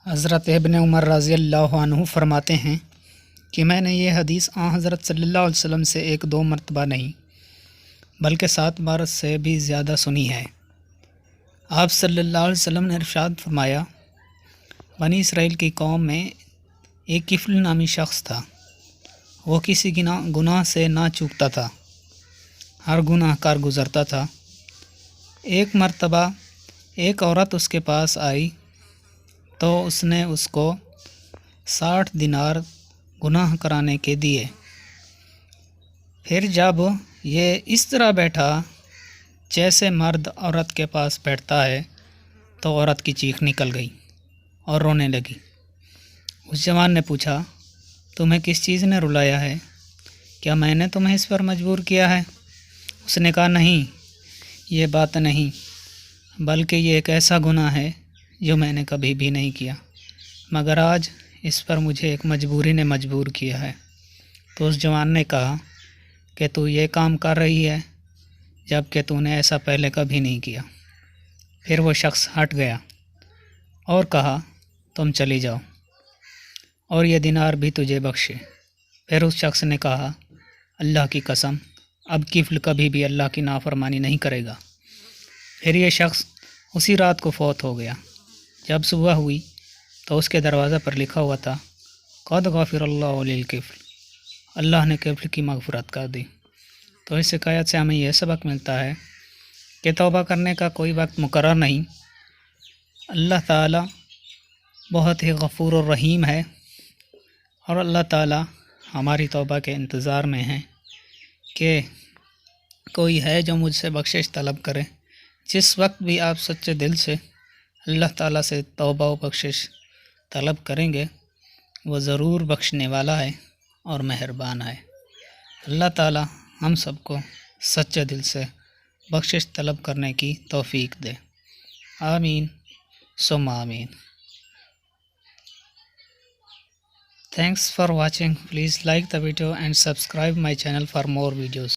حضرت ابن عمر رضی اللہ عنہ فرماتے ہیں کہ میں نے یہ حدیث حضرت صلی اللہ علیہ وسلم سے 1-2 مرتبہ نہیں بلکہ 7 بار سے بھی زیادہ سنی ہے۔ آپ صلی اللہ علیہ وسلم نے ارشاد فرمایا، بنی اسرائیل کی قوم میں ایک کفل نامی شخص تھا۔ وہ کسی گناہ سے نہ چوکتا تھا، ہر گناہ کار گزرتا تھا۔ ایک مرتبہ ایک عورت اس کے پاس آئی تو اس نے اس کو 60 دینار گناہ کرانے کے دیے۔ پھر جب یہ اس طرح بیٹھا جیسے مرد عورت کے پاس بیٹھتا ہے تو عورت کی چیخ نکل گئی اور رونے لگی۔ اس جوان نے پوچھا، تمہیں کس چیز نے رلایا ہے؟ کیا میں نے تمہیں اس پر مجبور کیا ہے؟ اس نے کہا، نہیں، یہ بات نہیں، بلکہ یہ ایک ایسا گناہ ہے جو میں نے کبھی بھی نہیں کیا، مگر آج اس پر مجھے ایک مجبوری نے مجبور کیا ہے۔ تو اس جوان نے کہا کہ تو یہ کام کر رہی ہے جب کہ تو نے ایسا پہلے کبھی نہیں کیا۔ پھر وہ شخص ہٹ گیا اور کہا، تم چلی جاؤ اور یہ دینار بھی تجھے بخشے۔ پھر اس شخص نے کہا، اللہ کی قسم، اب کفل کبھی بھی اللہ کی نافرمانی نہیں کرے گا۔ پھر یہ شخص اسی رات کو فوت ہو گیا۔ جب صبح ہوئی تو اس کے دروازہ پر لکھا ہوا تھا، قد غفر اللہ للکفل، اللہ نے کفل کی مغفرت کر دی۔ تو اس حکایت سے ہمیں یہ سبق ملتا ہے کہ توبہ کرنے کا کوئی وقت مقرر نہیں۔ اللہ تعالیٰ بہت ہی غفور و رحیم ہے، اور اللہ تعالیٰ ہماری توبہ کے انتظار میں ہیں کہ کوئی ہے جو مجھ سے بخشش طلب کرے۔ جس وقت بھی آپ سچے دل سے اللہ تعالیٰ سے توبہ و بخشش طلب کریں گے، وہ ضرور بخشنے والا ہے اور مہربان ہے۔ اللہ تعالیٰ ہم سب کو سچے دل سے بخشش طلب کرنے کی توفیق دے۔ آمین ثم آمین۔ Thanks for watching. Please like the video and subscribe my channel for more videos.